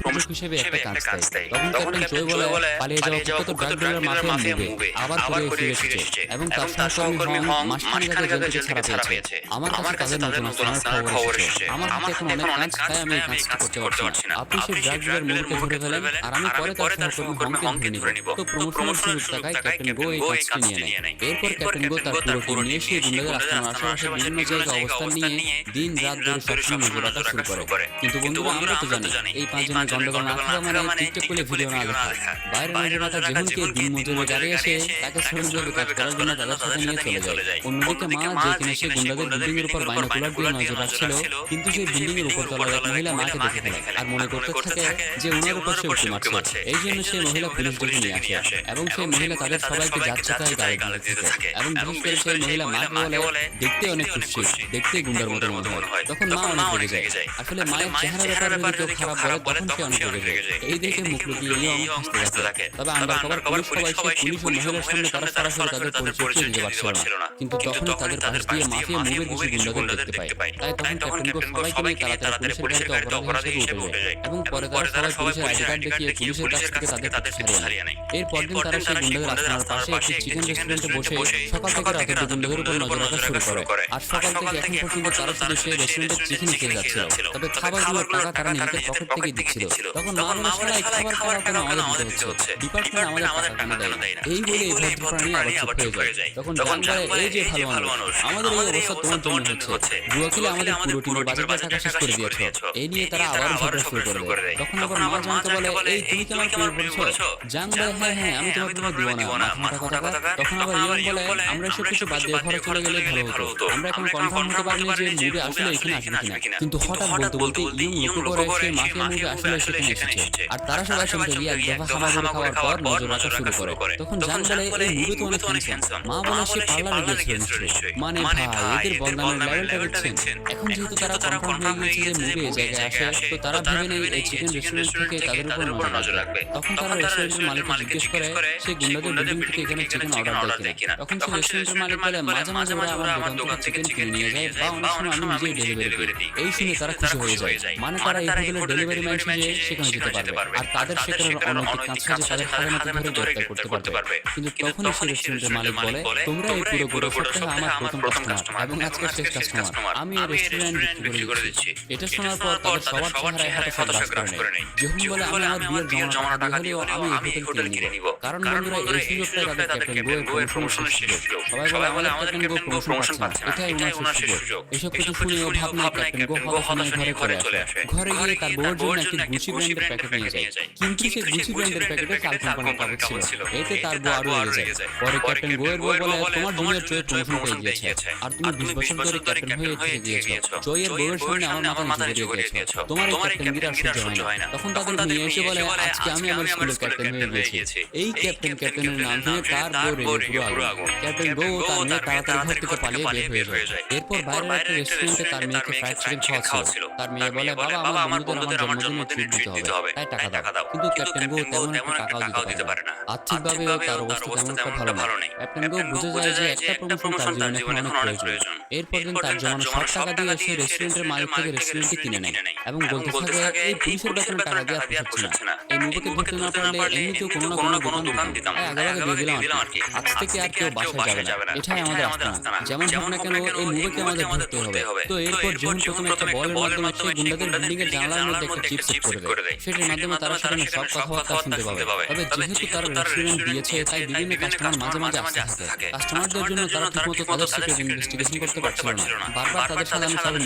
সুযোগ হিসেবে একটা কাজ দেয়। তখন ক্যাপ্টেন জয় বলে পালিয়ে যাওয়া কুখ্যাত ড্রাগ ডিলার মাফিয়া মুভে আবার ফিরে এসেছে এবং তার সহকর্মী হং মাসখানেক আগে জেল থেকে ছাড়া পেয়েছে। আমার কাছে তাদের নতুন আস্তানার খবর এসেছে। আমার হাতে এখন অনেক কাজ, তাই আমি এই কাজটি করতে পারছি না। আপনি সেই ড্রাগ ডিলার মুভকে ধরে ফেলেন আর আমি পরে তার সহকর্মী হংকে ধরে নিব। তো প্রমোশনের সুযোগ টাকায় ক্যাপ্টেন গো এই কাজটি নিয়ে নেয়। এরপর ক্যাপ্টেন গো তার পুরো টিম নিয়ে সেই গুন্ডাদের আস্তানার আশেপাশে বিভিন্ন জায়গায় অবস্থান নিয়ে দিন রাত ধরে সবসময় নজর রাখা শুরু করে। কিন্তু বন্ধুরা, আমরা তো জানি এই পাঁচজনের গন্ডগোল না থাকা মানে টিকটক করে ভিডিও না দেখা। বাইরে নজর রাখা যেমনকে দিন মজুরে গাড়ি আসে তাকে শ্রমিকভাবে কাজ করার জন্য তাদের সাথে নিয়ে চলে যায়। অন্যদিকে মা যে কিনা সে গুন্ডাদের বিল্ডিং এর উপর বাইনোকুলার দিয়ে নজর রাখছিল, কিন্তু সেই বিল্ডিং এর উপর তলার এক মহিলা মাকে দেখে ফেলে আর মনে করতে থাকে যে ওনার উপর সে উঁকি মারছে। এই জন্য সেই মহিলা পুলিশ ডেকে নিয়ে আসে এবং সেই মহিলা তাদের সবাইকে যাচ্ছে তাই গালি দিতে থাকে এবং বিশেষ করে সেই মহিলা মাকে বলে দেখতে অনেক খুশি, দেখতে গুন্ডার মতো মনে হয়। তখন মা অনেক রেগে যায়। আসলে মায়ের চেহারার ব্যাপারে যদি কেউ খারাপ বলে তখন সে অনেক রেগে যায়। এই দেখে মুখ লুকিয়ে ইয়ং হাসতে থাকে। তবে আন্ডারকভার পুলিশ সবাই সেই পুলিশ ও মহিলার সামনে তারা সরাসরি তাদের পরিচয় দিতে পারছিল না। কিন্তু তখনই তাদের পাশ দিয়ে মাফিয়া মুভের কিছু গুন্ডাদের দেখতে পায়। তাই তখন ক্যাপ্টেন গো সবাইকে নিয়ে তাড়াতাড়ি পুলিশের গাড়িতে অপরাধী হিসেবে উঠে যায় এবং পরে তারা সবাই পুলিশের আইডি কার্ড দেখিয়ে পুলিশের কাছ থেকে তাদের ছাড়িয়ে নেয়। এরপর দিন তারা সেই গুন্ডাদের আস্তানার পাশে একটি চিকেন রেস্টুরেন্টে বসে সকাল থেকে রাতে গুন্ডাদের উপর নজর রাখা শুরু করে। আর সকাল থেকে এখন পর্যন্ত তারা শুধু সেই রেস্টুরেন্টে চিকেন খেয়ে যাচ্ছিল। তবে খাবারগুলোর টাকা তারা নিজেদের পকেট থেকে দিচ্ছিল। তখন মা বলে, এই খাবার কেন আমাদের দিতে হচ্ছে? ডিপার্টমেন্ট আমাদের টাকা কেন দেয় না? এই বলে এই ভদ্রপ্রাণী আবার চুপ হয়ে যায়। তখন জান বলে, এই যে ভালো মানুষ, আমাদের এই অবস্থা তোমার জন্য হচ্ছে। জুয়া খেলে আমাদের পুরো টিমের বাজেটের টাকা শেষ করে দিয়েছো। এই নিয়ে তারা আবার ঝগড়া শুরু করে দেয়। তখন আবার মা জানতে বলে, এই তুমি কি আমার প্রেমে পড়েছো? জান বলে, হ্যাঁ আমি তোমার দিওয়ানা, মাথা কথা। তখন আবার ইয়ং বলে, আমরা এসব কিছু বাদ দিয়ে ঘরে চলে গেলে ভালো হতো। আমরা এখন কনফার্ম হতে পারিনি যে মুভি আসলে এখানে আসবে কিনা। কিন্তু হঠাৎ বলতে ইয়ং লক্ষ্য করে সেই মাফিয়া মুভি আসলে সেখানে এসেছে। আর তারা সবাই সঙ্গে গিয়ে এক দফা খাবার খাওয়ার পর নজর রাখা শুরু করে। তখন জান বলে, এই মুভি তো অনেক হ্যান্ডসাম। মা বলে, সে পার্লারে গিয়েছিল নিশ্চয়ই। মানে ভাই, এদের বদনামের লেভেলটা দেখছেন। এখন যেহেতু তারা কনফার্ম হয়ে গিয়েছে যে মুভি এই জায়গায় আসে, তো তারা ভেবে নেয় এই চিকেন রেস্টুরেন্ট থেকে তাদের উপর নজর রাখবে। তখন তারা রেস্টুরেন্টের মালিককে জিজ্ঞেস করে সে গুন্ডাদের বিল্ডিং থেকে এখানে চিকেন অর্ডার দেয় কিনা। তখন সে রেস্টুরেন্টের মালিক বলে, মাঝে ওরা আমার দোকান থেকে চিকেন কিনে নিয়ে যায় বা অনেক সময় আমি নিজেই ডেলিভারি দিই। এই শুনে তারা খুশি হয়ে যায়। মানে তারা এই হোটেলের ডেলিভারি ম্যান সেজে সেখানে যেতে পারবে আর তাদের সেখানে অনৈতিক কাজ সাজে তাদের হাতে ধরে গ্রেফতার করতে পারবে। কিন্তু তখনই সেই রেস্টুরেন্টের মালিক বলে, তোমরা এই পুরো সপ্তাহে আমার প্রথম কাস্টমার এবং আজকে শেষ কাস্টমার। আমি এই রেস্টুরেন্ট বিক্রি করে দিচ্ছি। এটা শোনার পর তাদের সবার চেহারায় হাতে রাজ করে নেয়। যখন বলে, আমি আমার বিয়ের জমা টাকা হলেও আমি এই হোটেল কিনে নিব। কারণ বন্ধুরা, এই সুযোগটা তাদের ক্যাপ্টেন গো এর প্রমোশনের সুযোগ। সবাই বলে, আমাদের ক্যাপ্টেন গো প্রমোশন পাচ্ছে না, এটাই ওনার সুযোগ। এসব কিছু শুনে ও ভাবনা ক্যাপ্টেন গো হতাশ হয়ে ঘরে আসে। ঘরে গিয়ে তার বউয়ের জন্য একটি গুচি ব্র্যান্ডের প্যাকেট নিয়ে যায়। কিন্তু সেই গুচি ব্র্যান্ডের প্যাকেটে কাল কোম্পানির কাগজ ছিল। এতে তার বউ আরো রেগে যায়। পরে ক্যাপ্টেন গো এর বউ বলে, তোমার জুনিয়র জয় প্রমোশন পেয়ে গিয়েছে আর তুমি 20 বছর ধরে ক্যাপ্টেন হয়ে গিয়েছো। জয়ের বউয়ের সামনে আমার মাথায় ঝুলিয়ে দিয়েছো। তোমার এই ক্যাপ্টেনগিরি আর সহ্য হয় না। তখন তাদের নিয়ে এসে বলে, আজকে আমি আমার স্কুলের ক্যাপ্টেন হয়ে গিয়েছি। এই ক্যাপ্টেনের নাম শুনে তার বউ রেগে পুরো আগুন। ক্যাপ্টেন গো তার মেয়ে তাড়াতাড়ি ঘর থেকে পালিয়ে বের হয়ে যায়। এরপর বাইরের একটা রেস্টুরেন্টে তার মেয়েকে ফ্রাইড চিকেন খাওয়া ছিল। তার মেয়ে বলে, বাবা আমার বন্ধুদের আমার জন্মদিনে ট্রিট দিতে হবে, তাই টাকা দাও। কিন্তু ক্যাপ্টেন গো তেমন একটা টাকাও দিতে পারে না। আর্থিকভাবেও তার অবস্থা তেমন একটা ভালো না। ক্যাপ্টেন গো বুঝে যায় যে একটা প্রমোশন তার জীবনে এখন অনেক প্রয়োজন। এরপর দিন তার জমানো সব টাকা দিয়ে সে রেস্টুরেন্টের মালিক থেকে রেস্টুরেন্টটি কিনে নেয় এবং বলতে থাকে, এই পুলিশের বেতনের টাকা দিয়ে আর পোষাচ্ছে না। এই মুভিকে ধরতে না পারলে এমনিতেও কোনো না কোনো দোকান দিতাম, আগে দিয়ে দিলাম আর কি। আজ থেকে আর কেউ বাসায় যাবে না, এটাই আমাদের আস্তানা। যেমন হোক না কেন এই মুভিকে আমাদের ধরতে হবে। তো এরপর যখন প্রথমে একটা বলের মাধ্যমে সেই গুন্ডাদের বিল্ডিং এর জানালার মধ্যে একটা চিপ সেট করে দেয়। সেটার মাধ্যমে তারা সেখানে সব কথাবার্তা শুনতে পাবে। তবে যেহেতু তারা রেস্টুরেন্ট দিয়েছে, তাই বিভিন্ন কাস্টমার মাঝে আসতে থাকে। কাস্টমারদের জন্য তারা ঠিকমতো তাদের সিক্রেট ইনভেস্টিগেশন করতে পারছিল না। বারবার তাদের সাথে